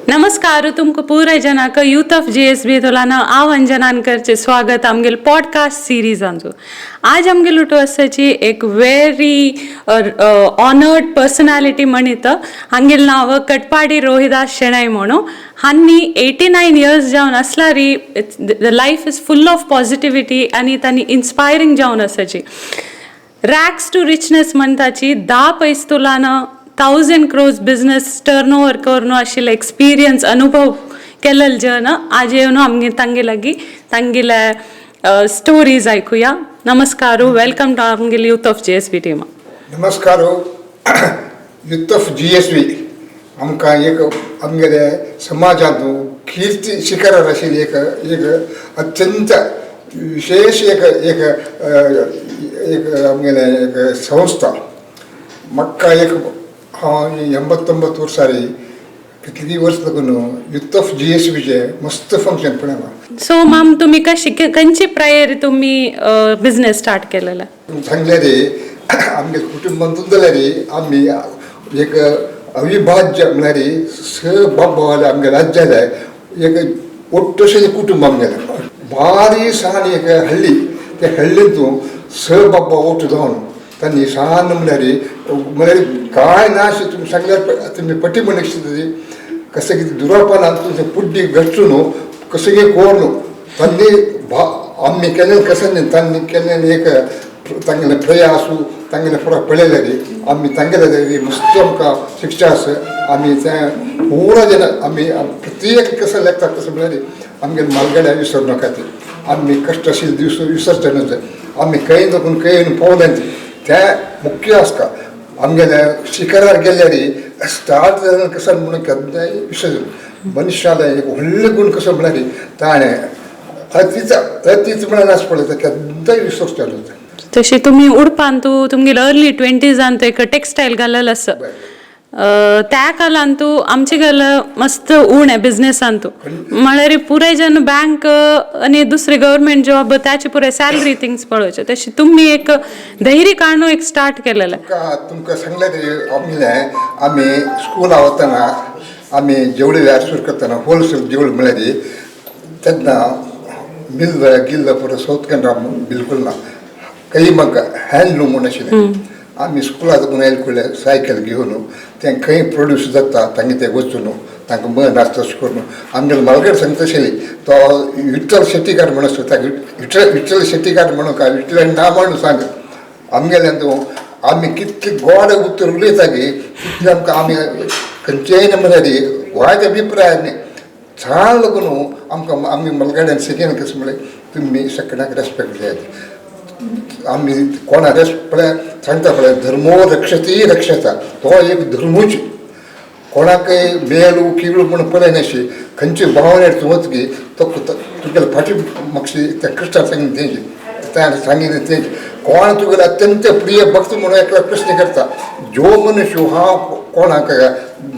नमस्कार तुमको पूरे जनाक यूथ ऑफ JSB तोलाना आव्हान जनांकरचे स्वागत आमगेल पॉडकास्ट सीरीज आमचो. आज आमगेल उठो असाची एक वेरी ऑनर्ड पर्सनॅलिटी म्हणित हांगेल नाव कटपाडी रोहिदास शेणाई म्हणू. हांनी 89 इयर्स जावन असला री the life is full of positivity आणि त्यांनी इन्स्पायरिंग जावन असाची. रॅक्स टू रिचनेस म्हणताची 10 पैस तुलानं 1000 crores बिझनेस टर्नओव्हर करून आशिल्लो एक्सपिरियन्स अनुभव केलेल जन आज येवन आमगे तांगे लागी तांगेल्या स्टोरीज ऐकूया. नमस्कार, वेलकम टू आमगेल यूथ ऑफ JSB टीम. नमस्कार यूथ ऑफ JSB आमकां एक आमगेले समाजांत कीर्ती शिखरार आशिल्ली एक अत्यंत विशेष एक एक एक आमगेले एक संस्था. म्हाका एक हांव 89 वर्सांनी कितलीं वर्स लागून यूथ ऑफ JSBचे मस्त फंक्शन पळयलां. सो मॅम तुम्ही खंयची प्रायर तुम्ही बिझनेस स्टार्ट केलेला? सांगले रे आमगे कुटुंबांतून जाल्यार आमी एक अविभाज्य म्हळ्यार स बाबा आमगे राज्य जाय एक ओट्टशें कुटुंब आमगेलें बारी सान एक हळ्ळी त्या हळ्ळींतून स बाबा ओट जावन त्यांनी सान म्हळ्यार काय ना अशें तुमी सांगल्यार तुमी पटी म्हणून शिकता कशें कितें दुरापान तुमचें पुड्डी घडचून कशें कितें कोर न्हू त्यांनी आमी केलें कशें न्ही त्यांनी केलें एक तांगेले प्रयास तांगेले फरक पळयले रे आमी तांगेले मस्त आमकां शिक्षा आसा. आमी तें पुरा जेन्ना आमी प्रत्येक कशें लागता तशें म्हळ्यार आमगे मालगाड्या विसरना खातीर आमी कश्ट आशिल्ले दीस विसरचे न्हू. आमी खंय देखून खंय पावले ते मुख्य आसता. आमगेले शिखरार गेल्यार स्टार्ट जालें कशें म्हणून केन्नाय विसर मनशाला एक व्हडले गुण कसो म्हळ्यार ताणें अतीच म्हळ्यार आस पळय केन्नाय विसरचे न्हू. तशी तुम्ही उडपान तू तुमगेल अर्ली 20s एक टेक्सटाईल घालेल आसा. त्या कालान तू आमचे गल मस्त उण आहे बिझनेसान तू म्हळ्यार पुराय जन बँक आणि दुसरे गव्हर्नमेंट जॉब त्याचे पुरे सॅलरी थिंग्स पळोवचे. तशी तुम्ही एक धैर्य काढून एक स्टार्ट केलेलं. तुमकां सांगलें आमी स्कुला वतना आमी जेवढे व्याज सुरू करतना होलसेल जेवढे म्हळ्यार तेन्ना मिल्ल गिल्ल पुरो साऊथ कॅनरा बिलकुल ना. काही म्हाका हँडलूम म्हणून आशिल्लें. आमी स्कुला साकून येयले कडले सायकल घेवन तें खंय प्रोड्यूस जाता तांगे ते वचून तांकां मन आसता तशें करून आमगेले मालगाड सांगता आशिल्ली तो विठ्ठल शेट्टीकार म्हणून आसता ताका विठ्ठल शेट्टीकार म्हणून काय विठ्ठल ना म्हणून सांग आमगेल्यान तूं आमी कितले गोड उतर उलयता गे तितले आमकां आमी खंयचेय म्हळ्यार वायट अभिप्राय न्ही छान लागून आमकां आमी मालगाड्यान सेकेंड कशें म्हळ्यार तुमी सेकंडाक रेस्पेक्ट जाय. आमी कोणा पळय सांगता पळय धर्मो रक्षती रक्षता तो एक धर्मूच कोणाकय मेलू किळू म्हणून पळयनाशी खंयचे भावनेर तूं वच गे तो तुगेले फाटी म्हाका त्या कृष्णान सांगिल्लें तेंचे ताणें सांगिल्लें तेंचे कोण तुगेले अत्यंत प्रिय भक्त म्हणून एकलो प्रश्न करता जो मनुष्य हांव कोणाक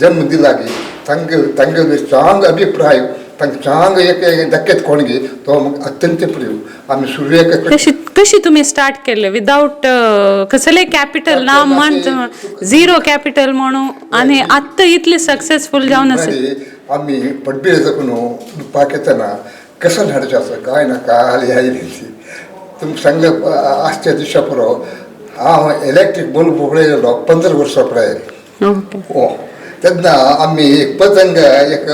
जन्म दिला गे तांगे चांग अभिप्राय तांकां चांग एक दाखयत कोण गे तो म्हाका अत्यंत प्रिय. आमी सुरवेक कशी तुम्ही स्टार्ट केले विदाउट कसले कॅपिटल ना म्हण झिरो कॅपिटल म्हणून आणि आत्ता इतले सक्सेसफुल जावन असेल. आमी पडबीर जाकून पाक येतना कसं हाडचें आसा काय ना काल आयली तुमकां सांगलें आजच्या दिसा पुरो हांव इलेक्ट्रीक बल्ब पळयलो 15 वर्सां प्रायर. तेन्ना आमी एक पतंग एक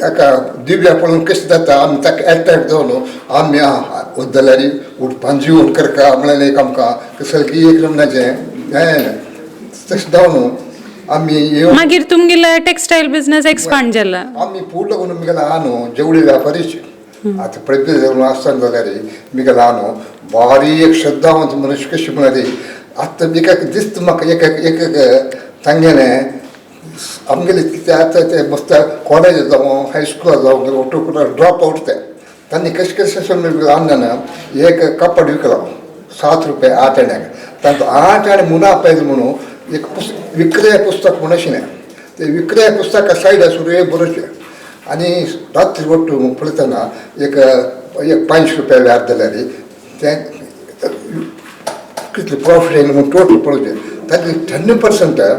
एका दिव्या पळोवन कशें जाता आमी ताका एट्रॅक्ट जावन आमी जाल्यार उठपान जीवन करता म्हळ्यार एक आमकां कसं की एक नमनाचें तशें जावन आमी मागीर तुमगेलो टेक्सटाईल बिझनेस एक्सपांड जाला. आमी फूड लागून मुगेलो आहा न्हू जेवढे व्यापारीच आतां प्रत्येक जावन आसतना जाल्यार मुगेलो आहा न्हू बारी एक श्रद्धावंत मनुश्य कशें म्हळ्यार आतां एक दिसता म्हाका एक एक तांगेलें आमगेले कितें आतां ते मस्त कॉलेज जावं हायस्कुला जावं ऑटोकुला ड्रॉप आउट ते तांणी कशें कशें आंगण एक कपड विकलो 7 रुपये 8 आण्याक तांकां 8 आणे मुना पाहिजे म्हणून एक विक्रय पुस्तक म्हणून आशिल्लें ते विक्रय पुस्तका सायडा सुरू बरोवचें आनी रात्री वट्टू पळयतना एक 5 रुपया व्याज जाल्यार तें कितले प्रॉफिट आहे म्हणून टोटल पळूचे त्यातले 10%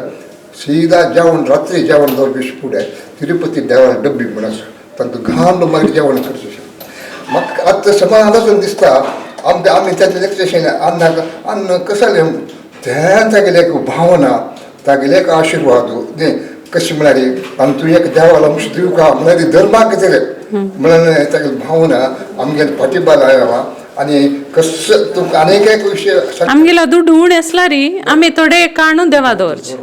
सीधा जेवण रात्री जेवण जाऊ दिवशी पुढे तिरुपती देवाला डब्बी म्हणून तांकां घाण मागीर जेवण करचें म्हाका आतां समाधान दिसता आमी त्यातलें लक्षें अन्न कसले तें तागेलें एक भावना तागेलें एक आशिर्वाद कशें म्हळ्यार आमी तूं एक देवाला मुश दिवं का म्हळ्यार धर्माक कितें म्हळ्यार तागेली भावना आमगेले फाटीबार आयला आनी कसो तुमकां आनीक एक विशय आमगेला दुड्ड उण आसला री आमी थोडे काणू देवा दवरचे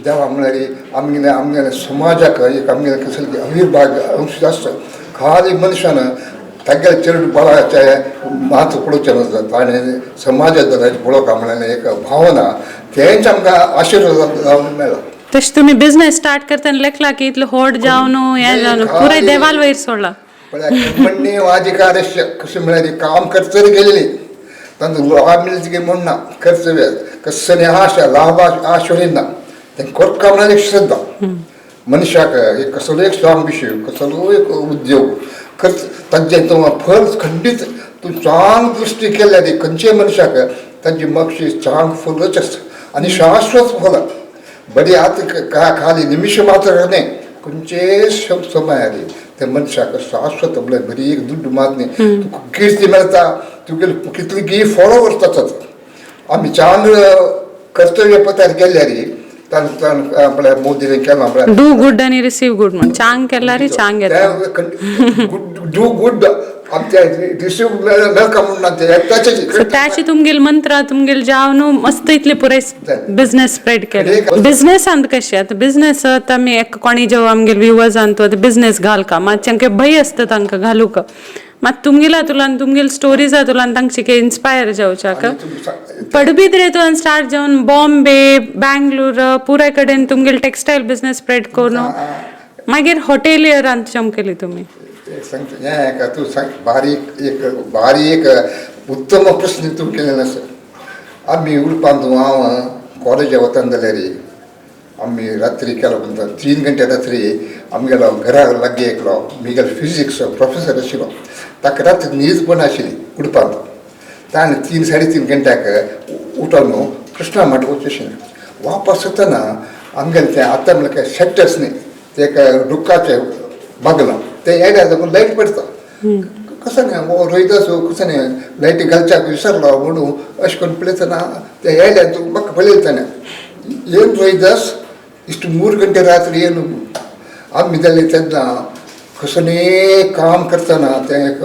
देवा म्हळ्यार आमगेले समाजाक एक आमगेले कसले अविर्भाग अंश आसता खाली मनशान तागेले चेडूं बाळाचें महत्व पळोवचें नासता आनी समाजात पळोवपा म्हळ्यार एक भावना तेंच आमकां आशिर्वाद जावन मेळ्ळा तशें तुमी बिझनेस स्टार्ट करतना लेखला की इतलो होड जावन हें जावन पुराय देवाल वयर सोडला म्हणणे अधिकार कशें म्हळ्यार काम करचेर गेलेली तांकां लाभ मिळचे म्हणना कर्तव्य कसली आशा लाभ आशा ना तें करता म्हळ्यार एक श्रद्धा मनशाक एक कसलो एक स्वाम विशय कसलो एक उद्योग खर्च तांचें तूं फळ खंडीत तूं चांग दृश्टी केल्यार खंयचे मनशाक तांची मोक्षी चांग फलच आसता आनी शाश्वत फळ बरी आतां खाली निमिश मात्र न्ही खंयचे समयार त्या मनशाक शाश्वत म्हळ्यार बरी एक दुड्ड मारनी तुका किर्ती मेळटा तुगेले कितली फॉलोवर्स जातात आमी चांग कर्तव्य पथार गेल्यार म्हळ्यार मोदीन केलां म्हळ्यार डू गुड आनी रिसीव गुड म्हण चांग केल्यार चांग येता डू गुड रिसीव मेळका म्हणून त्याची तुमगेल मंत्र तुमगेल जावन मस्त इतले पुराय बिझनेस स्प्रेड केले बिझनेसांत कशें आतां बिझनेसांत आमी एक कोणी जेव आमगेल व्ह्युअर्सांत तो बिझनेस घाल का मातशें भंय आसता तांकां घालूंक मात तुमगेला तुलान तुमगेल स्टोरीजा तुलान तांची इन्स्पायर जावच्याक पडबिद्रेतून स्टार्ट जावन बॉम्बे बँगलोर पुराय कडेन तुमगेल टेक्सटायल बिझनेस स्प्रेड करून मागीर हॉटेलियरांत चमकेली तुमी सांगता तूं सांग भारी एक उत्तम प्रश्न तूं केलेलो आसा आमी उरपांत हांव कॉलेजा वताना जाल्यार आमी रात्री केलो म्हणटा 3 घंटे रात्री आमगेलो घरा लागीं एकलो म्हगेलो फिजिक्स प्रोफेसर आशिल्लो ताका रात्री न्हीद पण आशिल्ली उडपांत ताणें 3-3.5 घंट्याक उठोन कृष्णा मठ वचचें वापस वतना आमगेलें तें आतां म्हळ्यार शेक्टर्स न्ही ते रुखाचें बागलां ते येड्या जावन लायट पडटा कसं न्ही रोयदास कसं न्ही लायट घालच्याक विसरलो म्हणून अशें करून पळयतना ते येड्या तूं म्हाका पळयताना येवन रोयदास इश्ट 3 घंटे रात्री येवन आमी जाले तेन्ना कसं न्ही काम करतना तें एक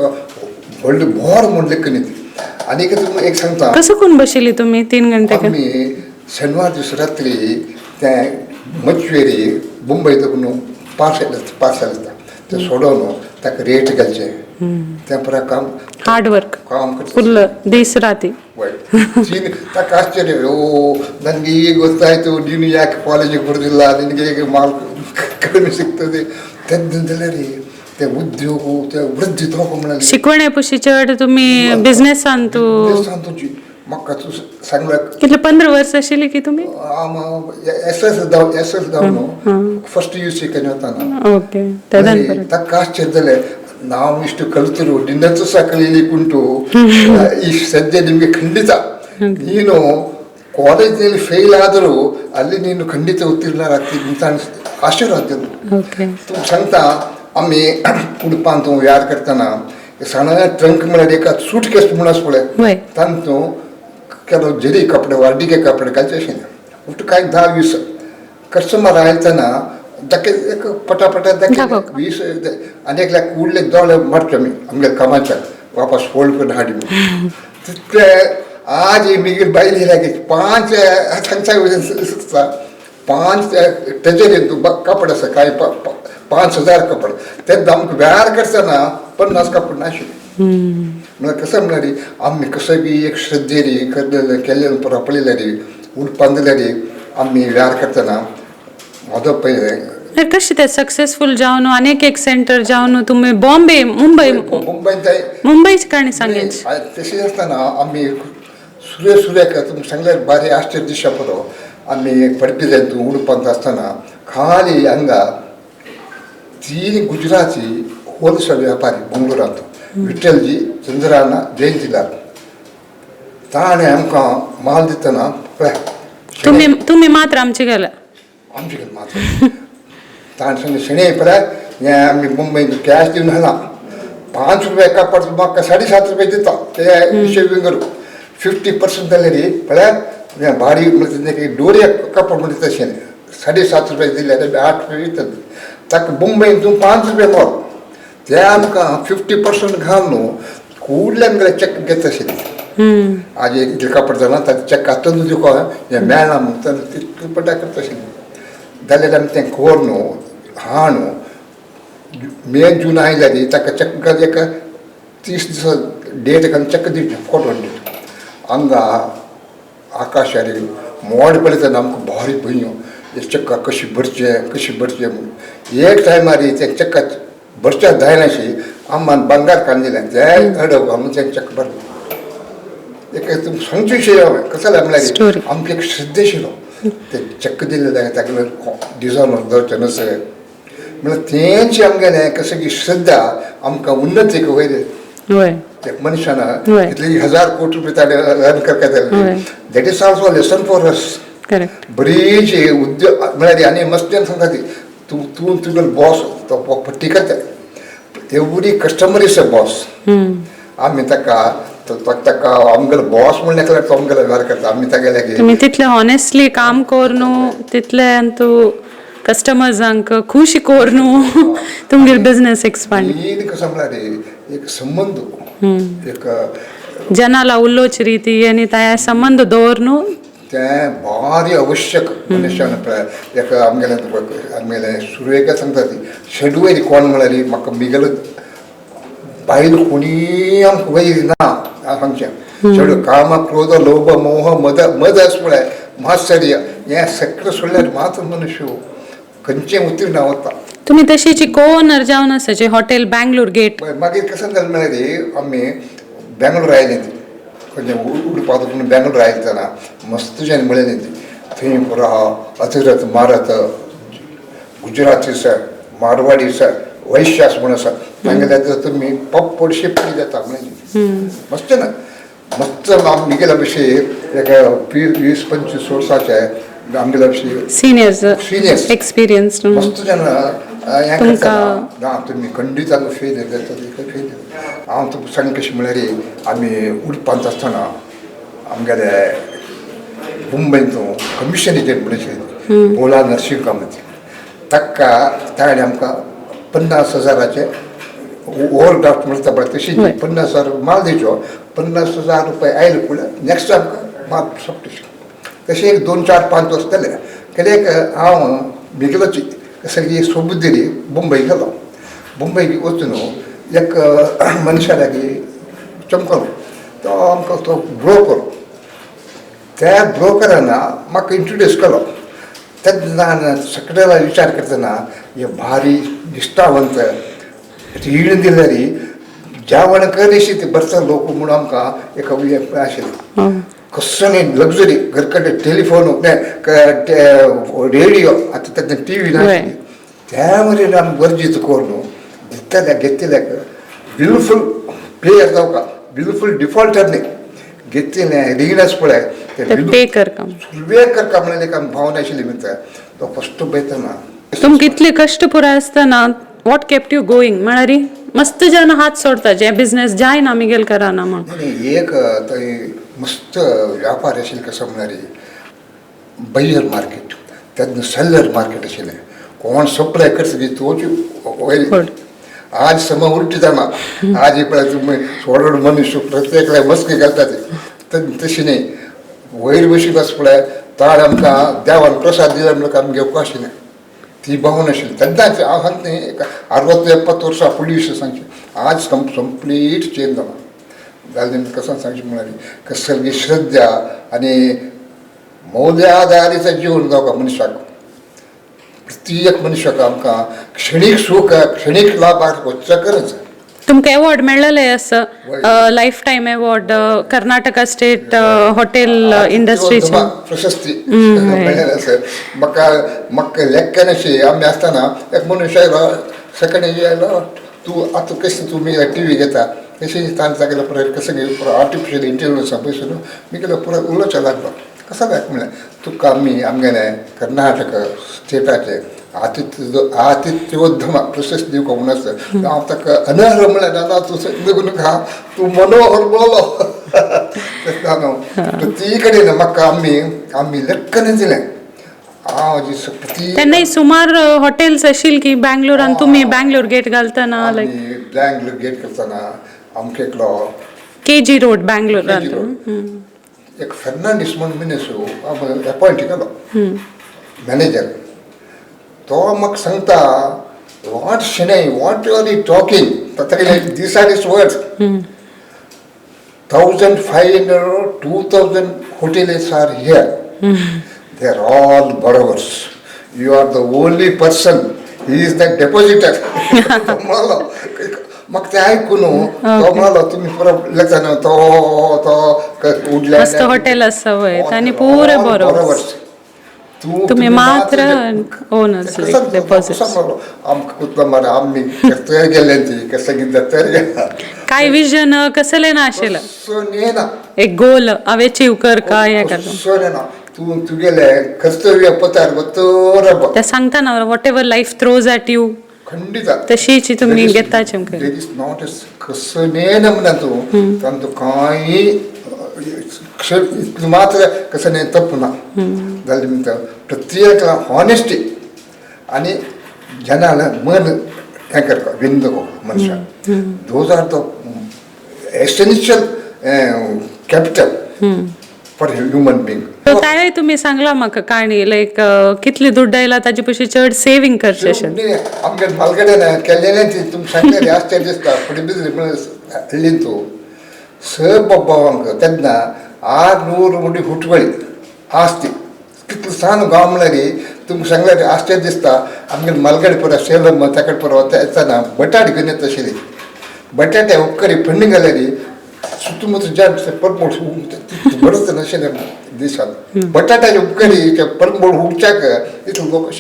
व्हडली भोर म्हण लेखनी आनी एक सांगता कसं करून बशिल्ली तुमी 3 घंटे आमी शेनवार दीस रात्री तें मचवेरी मुंबय म्हणून पार्सल येता ते सोडोन ताका रेट घालचें तें पुरा काम हार्ड वर्क काम करता फुल्ल दीस राती ताका आश्चर्य ನನಗೆ ಈಗ ಗೊತ್ತಾಯ್ತು ನೀನು ಯಾಕೆ ಕಾಲೇಜಿಗೆ ಬರೋದಿಲ್ಲ ನಿನಗೆ ಹೇಗೆ ಕಡಿಮೆ ಸಿಗ್ತದೆ तेन्ना रे ते उद्योग ते वृद्धी तोंड शिकवणे पशी चड तुमी बिझनेसांत म्हाका तूं सांगला कितले 15 वर्स आशिल्ली की तुमी एस जावन फर्स्ट UC केलें वताना ओके ताका आश्चर्य जालें ನಾವು ಇಷ್ಟು ಕಲಿತರು ನಿನ್ನಂತೂ ಸಹ ಕಲೀಲಿಕ್ಕುಂಟು ಈ ಸದ್ಯ ನಿಮಗೆ ಖಂಡಿತ ನೀನು ಕಾಲೇಜಿನಲ್ಲಿ ಫೇಲ್ ಆದರೂ ಅಲ್ಲಿ ನೀನು ಖಂಡಿತ ಉತ್ತೀರ್ಣ ಆಗ್ತೀನಿ ಅಂತ आशीर्वाद सांगता आम्ही उडपांत याद करतना सणाया ट्रंक म्हळ्यार एका सूटकेस म्हूण आसा पळय तांतू केलो जरी कपडे वार्डिके कपडे घालचे अशें उठ कांय 10-20 कस्टमर आयतना ताका एक पटापटा ताका 20 आनी एकल्याक उरले दोळे मारचे आमी आमगे कामाच्या वापस फोल्ड करून हाडी तितले आज मिगीर बायली लागे 5 सांगता 5 टजरी कपडे आसा कांय 5000 कपडे ते आमकां वेळार करतना 50 कपडे नाशिल्ले म्हळ्यार कसं म्हळ्यार आमी कसं बी एक श्रद्धेरी केल्ले पुरो पळयले रे उडपान दिले रे आमी वेळार करतना म्हाजो पळय कशें तें सक्सेसफूल जावन अनेक एक सेंटर जावन तुमी बॉम्बे मुंबयची काणी सांगेन तशें आसतना आमी सुर्याक तुमकां सांगल्यार बारी आश्चर्य दिसता पुरो आमी पडपी तूं उडपांत आसतना खाली हांगा 3 गुजराती होलसेल व्यापारी बंगळुरांत विठ्ठलजी चंद्राना जयंतीलाल ताणें आमकां माल दितना पळय तुम्ही मात्र आमचे गेला आमचे कडेन मात ताण सांगले शणे पळय हें आमी मुंबयन कॅश दिवन हाडला ₹5 कापड म्हाका ₹7.5 दिता ते हिशोबीन करूं 50% जालें रे पळय भाडी म्हणजे डोरे कापड म्हणजे तशें ₹7.5 दिले जाल्यार ₹8 दितात ताका मुंबयन तूं ₹5 मोल ते आमकां 50% घाल न्हू कुडल्यान गेल्यार चेक घेता तशें आज एक कापड जालां ताका चेक आतां तुका हें मेळना म्हणटा तितलें पड्ड्या करता तशें जाल्यार आमी तें कोर न्हू हा न्हू मे जून आयल्या न्ही ताका चेक एक 30 दीस डेट घालून चेक दिवचें फोटो दिवचें हांगा आकाशारी मोड पळयतना आमकां भारी भंयो हे चक्का कशी भरचें म्हणून एक टायमार ते चक्का भरच्या जायनाशी आम्मान बंगार कांदिलें तें अडव घालून तें चक्क भरलें एक तुमकां सांगचें विशय कसो जालें म्हळ्यार आमकां एक श्रद्धे आशिल्लो ते चक्क दिले जाय ताका डिझायन दवरचें नसय म्हळ्यार तेंची आमगेलें कशें की श्रद्धा आमकां उन्नतीक वयर एक मनशान इतले 1000 कोटी रुपये ताणें रन करता that is also lesson for us बरीचशी उद्योग म्हळ्यार आनी मस्त्यान सांगता ती तूं तुजो बॉस तो पट्टी करता every customer is a boss आमी ताका आमगेलो बॉस म्हणल्यार तो आमगेलो वेव्हार करता आमी तागेले तुम्ही तितले ऑनेस्टली काम कोर न्हू तितले तूं कस्टमर्सांक खुश कोर न्हू तुमगेलो बिझनेस एक्सपांड कसो म्हळ्यार एक संबंद एक जनाला उल्लोच रीती आनी त्या संबंध दवर न्हू तें भारी आवश्यक मनशान पळय एक आमगेलें सुरवेका सांगता ती शेडवयर कोण म्हळ्यार म्हाका मिगेलो बायल कोणी आमकां वयर ना सांगचें शेडू काम क्रोध लोभ मोह मद आस म्हळ्यार मात्सर्य हें सगळें सोडल्यार मात मनुष्य खंयचें उतीर्ण वता तुम्ही तशीची को ओनर जावन आसाचे हॉटेल बँगलोर गेट मागीर कशें जालें म्हळ्यार आमी बेंगलोर आयलीं ती खंयचें उडपाक म्हणून बेंगलोर आयतना मस्तशें म्हळें ती थंय पुरो आहा अतिरथ मारत गुजराती आसा मारवाडी आसा वैश्य आसा म्हूण आसा तांगेल्या तुमी पप्पड शिफ्ट जाता म्हणून मस्त ना मस्त आमगेल्या भशेन एक 20-25 वर्साचे आमगेल्या भशेन सिनियर्स एक्सपिरियन्स मस्त जेन्ना हें करतना ना तुमी खंडीत हांगा फेल येता फेल हांव तुका सांग कशें म्हळ्यार आमी उडपांत आसतना आमगेले मुंबयंतूं कमिशन एजंट म्हणून बोला नर्सिंग कामती ताका ताणें आमकां 50,000 ओवरड्राफ्ट म्हणटा पळय तशी 50,000 माल दिवचो 50,000 रुपया आयले पूण नॅक्स्ट आमकां माल सोंपता तशें एक 2-4-5 वर्स जाले कित्याक हांव मिगलोची सगळी सोबत दिली मुंबय गेलो मुंबय वचून एक मनशा लागीं चमकलो तो आमकां तो ब्रोकर त्या ब्रोकरान म्हाका इंट्रोड्यूस केलो तेन्ना सगळ्याला विचार करतना हे भारी निश्ठावंत रीण दिल्यार जेवण करीशी ते बरसा लोक म्हणून आमकां एक आशिल्लें कसो न्ही लग्जरी घर कडेन टेलिफोन रेडियो आतां तेन्ना TV नाशिल्ली त्या वरेन आमी गरजेच कोर न्हू दितल्याक घेतल्याक बिलफूल पे जावका बिलफूल डिफॉल्टर न्ही घेतलें रीण आसा पळय पे करका म्हणून एक भावना आशिल्ली म्हणटा तो फस्ट पळयतना तुमकां इतले कश्ट पुराय आसतना वॉट केप्ट यू गोईंग म्हळ्यार मस्त जाण हात सोडता जे बिझनेस जायना आमगेल कराना म्हणून एक थंय मस्त व्यापार आशिल्लो कसो म्हळ्यार बयर मार्केट तेन्ना सेलर मार्केट आशिल्लें कोण सप्लाय करता तोच आज सम उलटी जाना आज पळय तुमी सोडून मनुष्य प्रत्येक मस्की घालता ते तशी न्ही वयर बशीक आसा पळय ताण आमकां देवान प्रसाद दिला म्हणून आमी घेवपा आशिल्लें ती भावना आशिल्ली तेन्नाच हांव सांगता न्ही 60-70 वर्सां पयलीं सांगचें आज कंप्लीट चेंज जाला जालें कसो सांगचें म्हळ्यार कसली श्रद्धा आनी मौल्याधारीत जीवन जावपा मनशाक प्रत्येक मनशाक आमकां क्षणीक सूख क्षणीक लाभाक वचचकच तुमकां एवॉर्ड मेळ्ळेले आसा life time award Karnataka state hotel इंडस्ट्रीचे प्रशस्ती मेळ्ळेले आसा म्हाका लेक्क्यान अशी आमी आसतना एक मनुष्य आयलो सेकंड आयलो तूं आतां कशें तुमी TV घेता कशी तांचा गेला परत कसं गेलं परत आर्टिफिशियल इंटेलिजन्स पयसून मी केलं परत उलोवचें लागलो कसं जाय म्हणल्यार तुका आमी आमगेले कर्नाटक स्टेटाचे आतिथ्योद्यम प्रशस्ती दिवंक म्हणून आसता हांव ताका अनर्ह म्हणल्यार दादा तूं देखून तूं मनोहर बोलो ती कडेन म्हाका आमी लक्कन दिलें हांव जी ती तेन्नाय सुमार हॉटेल्स आशिल्ली की बँगलोरान तुमी बँगलोर गेट घालतना लायक बँगलोर गेट करतना आमकां एकलो KG रोड बँगलोरान एक फर्नांडीस म्हणून मनीस अपॉयंट केलो मॅनेजर तो म्हाका सांगता what Shenoy what you are talking ताका दीस are is words 1500 or 2000 hotels are here. They are all borrowers. You are the only person. He is the depositor. मग ते ऐकून तो म्हणालो तुम्ही परत लग्न तो उडल्या मस्त हॉटेल आसा वय आनी पुरे बरोबर तुम्ही मात्र ओनर्स डिपॉझिट आमकां कुतलो मरे आमी तयार गेले ती कसं कितें तयार गेला काय विजन कसले ना आशिल्लं सोनेना एक गोल हांव अचीव कर काय हे कर सोनेना तूं तुगेले कर्तव्य पतार बरोबर ते सांगता ना what ever life throws at you खंडित तशीची तुम्ही घेताचे देर इज नॉट कसं नेना म्हणा तूं तांतू कांय मात्र कसं नाही तप्प ना जाल्यार म्हणटा प्रत्येकाला हॉनेस्टी आनी जनाला मन हें करता विंदको मनशाक those are the essential capital for human being ताय तुम्ही सांगला म्हाका काणी लायक कितली दुड्ड आयला ताजे पयशे चड सेविंग करचे आमगे मालगड्यान केल्लेले ती तुमकां सांगलेले आश्चर्य दिसता फुडें बिजली हल्लीन तूं स बाबांक तेन्ना 800 मुडी फुटवळी आसती कितलो सान गांव म्हणल्यार तुमकां सांगल्यार आश्चर्य दिसता आमगे मालगडे परत सेलम ताका परत येतना बटाट घेवन येता आशिल्ली बटाटे उपकारी फंडींग घाल्यार सुತ್ತಮುತ್ತ ಜಾಗ ಪರ್ಮೋಡ್ ಬರುತ್ತೆ ನಶೆ ದಿವಸ ಬಟಾಟೆ ಉಪ್ಕರಿ ಪರ್ಮೋಡ್ ಹುಡ್ಚಾಕ ಇತ್ತು ಲೋಕಶ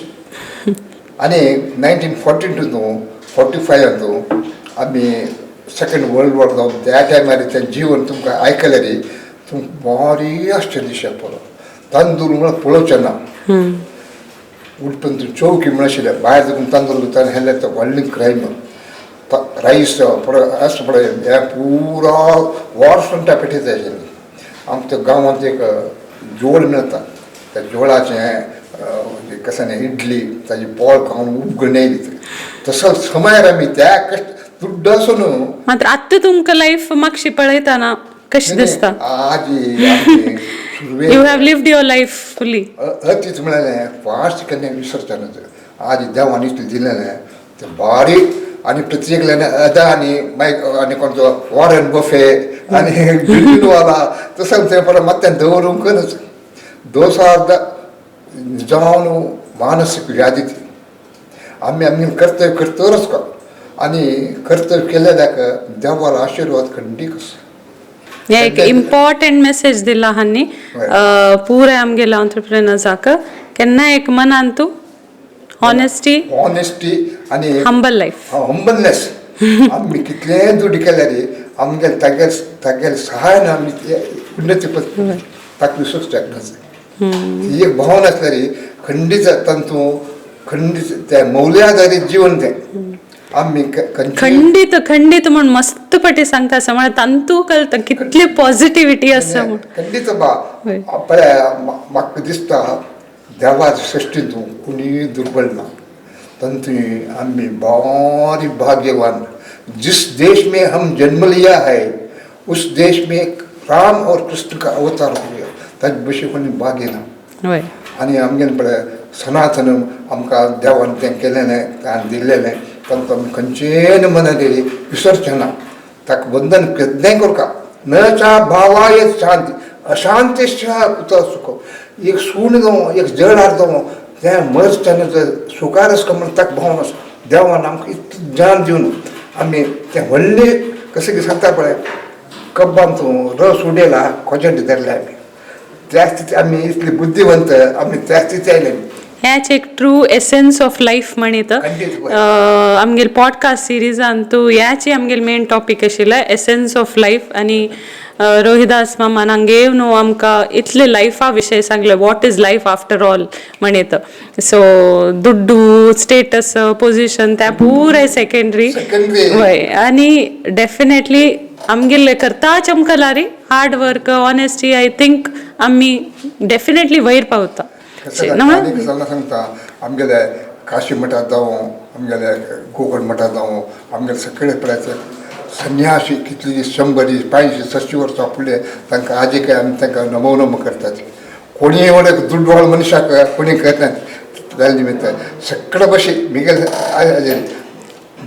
आणि 1942 45 अंतू आम्ही सेकंड वर्ल्ड वॉर जावन त्या टायमार तें जीवन तुमकां आयकलें रे तुमकां भारी आश्चर्य दिसता पळय तांदूळ म्हळ्यार पळोवचें ना उठपन तूं चौकी म्हण आशिल्लें भायर देखून तांदूळ दिता हेल्ले तो व्हडलें क्रायम राईस असं पळय हे पुरो वॉर फ्रंटा पेटयता आशिल्ली आमच्या गांवांत एक जोड मेळटा त्या जोळाचें कसाने इडली ताजी पोळ खावन उबगण येयली तसो समयार आमी त्या दुड्ड आसून मात्र आत्तां तुमकां लायफ मातशी पळयतना कशी दिसता आज you have lived your life फुली अतीच म्हळ्यार फास्ट केन्ना विसरचना आज देवान इतलें दिलेलें तें बारीक आनी प्रत्येकल्यान अदानी आनी कोणतो वॉरन बफे आनी बिल्डिंगवाला तसो तें परत मात दवरूंकच दोसाद जावन मानसीक व्याधी ती आमी आमी कर्तव्य करतरच का आनी कर्तव्य केले दाका देवाला आशिर्वाद खंडीक आसा एक इम्पॉर्टंट मेसेज दिला हांनी पुरे आमगेले ऑन्टरप्रेनर्साक केन्ना एक मनान तूं ऑनेस्टी आनी हंबल लायफ हंबलनेस आमी कितलेंय दुड केल्यार आमगे तागेल सहायन आमी उन्नती ताका विश्वास टाकनाच ही एक भावना आसल्यार खंडीत तंतू खंडीत त्या मौल्याधारीत जीवन तें आमी खंडीत खंडीत म्हण मस्त पटी सांगता असं म्हळ्यार तांतू कळटा कितली पॉझिटिव्हिटी आसा म्हण खंडीत बा पळय म्हाका दिसता देवा सृष्टींतू कोणी दुर्बल ना तंतु आमी भारी भाग्यवान जिस देश में हम जन्म लिया है उस देश में राम और कृष्ण का अवतार हो गया ताजे भशेन कोणी भाग्य ना आनी आमगेन पळय सनातन आमकां देवान तें केलेलें ताणें दिल्लेलें तांकां आमी खंयचेय मनान विसरचें ना ताका बंधन केन्नाय करका न चा भावाय शांती अशांतीच्या कुता सुख एक सूण जावं एक जड हार जावं तें मर्ज तेन्ना सुकार आसता म्हण ताका भावना आसा देवान आमकां इतलें ज्ञान दिवन आमी तें व्हडलें कशें कितें सांगता पळय कब्बान तूं रस उडयला खोजेंट धरले आमी त्या स्थिती आमी इतली बुद्धिवंत आमी त्या स्थिती आयले ह्याच एक ट्रू एसेन्स ऑफ लाईफ म्हणित खंडीत आमगेल पॉडकास्ट सिरीजान तू ह्याची आमगेल मेन टॉपिक आशिल्लें एसेन्स ऑफ लाईफ आणि रोहिदास मामान हांगे न्हू आमकां इतले लायफा विशय सांगले what is life after all म्हणित सो दुड्डू स्टेटस पोजिशन त्या पुराय सेकंडरी वय आणि डेफिनेटली आमगेले करता चमकला रे hard work honesty I think आम्ही डेफिनेटली वयर पावता सांगता आमगेले काशी मठात जावं आमगेले गोकर्ण मठात जावं आमगेले सगळे प्रयत्न संन्यासी कितली 100 500 वर्सां फुडें तांकां आजी काय आमी तांकां नमो करतात कोणी एवढे दुड्डवाळ मनशाक कोणी करनात जाल्या निमित्त सगळे भशेन मिगेल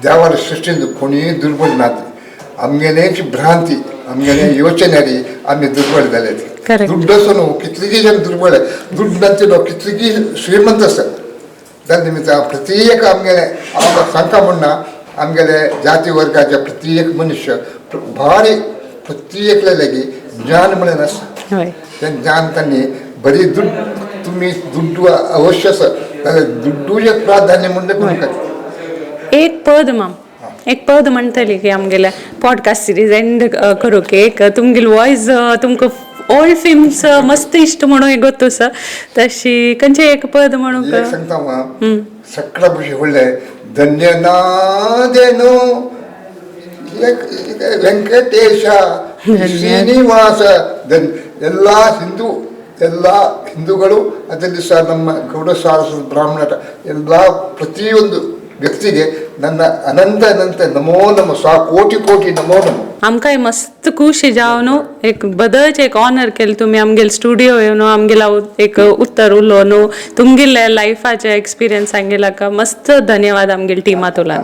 देवार सृश्टीन कोणीय दुर्बळ नात आमगेलेची भ्रांती आमगेले योचनारी आमी दुर्बळ जाल्यात दुड्ड असो न्हू कितलींय जण दुर्बळ दुड्ड नासलो कितलींय श्रीमंत आसत जाल्या निमित्त प्रत्येक आमगेले आमकां सांगता म्हणना आमगेले जाती वर्गाचे प्रत्येक मनुष्य भारी प्रत्येकले लेगीत ज्ञान म्हणून आसा तें ज्ञान तांणी बरी तुमी दुड्डू अवश्य आसा जाल्यार दुड्डूचे प्राधान्य म्हणटा एक पद म्हणटली की आमगेल्या पॉडकास्ट सिरीज एंड करूक एक तुमगेल वॉयस तुमकां ओल्ड फिल्म्स मस्त इश्ट म्हणून एक गोतू आसा तशी खंयचे एक पद म्हणून सांगता सगळ्या भशेन व्हडलें धन्य नादेनो ವೆಂಕಟೇಶ ಶ್ರೀನಿವಾಸ ಎಲ್ಲ ಹಿಂದೂಗಳು ಅದರಲ್ಲಿ ಸಹ ನಮ್ಮ ಗೌಡ ಸಾರಸ್ವತ ಬ್ರಾಹ್ಮಣರ ಎಲ್ಲ ಪ್ರತಿಯೊಂದು व्यक्तीगे ನನ್ನ अनंत अनंत नमो नमो 100 कोटी नमो नमो आमकां मस्त खुशी जावन एक बदलच एक ऑनर केलं तुम्ही आमगेल स्टुडिओ येवन आमगेला एक उत्तर उलोवन तुमगेल्या लायफाचे एक्सपिरियन्स सांगेला का मस्त धन्यवाद आमगेल टिमा तुला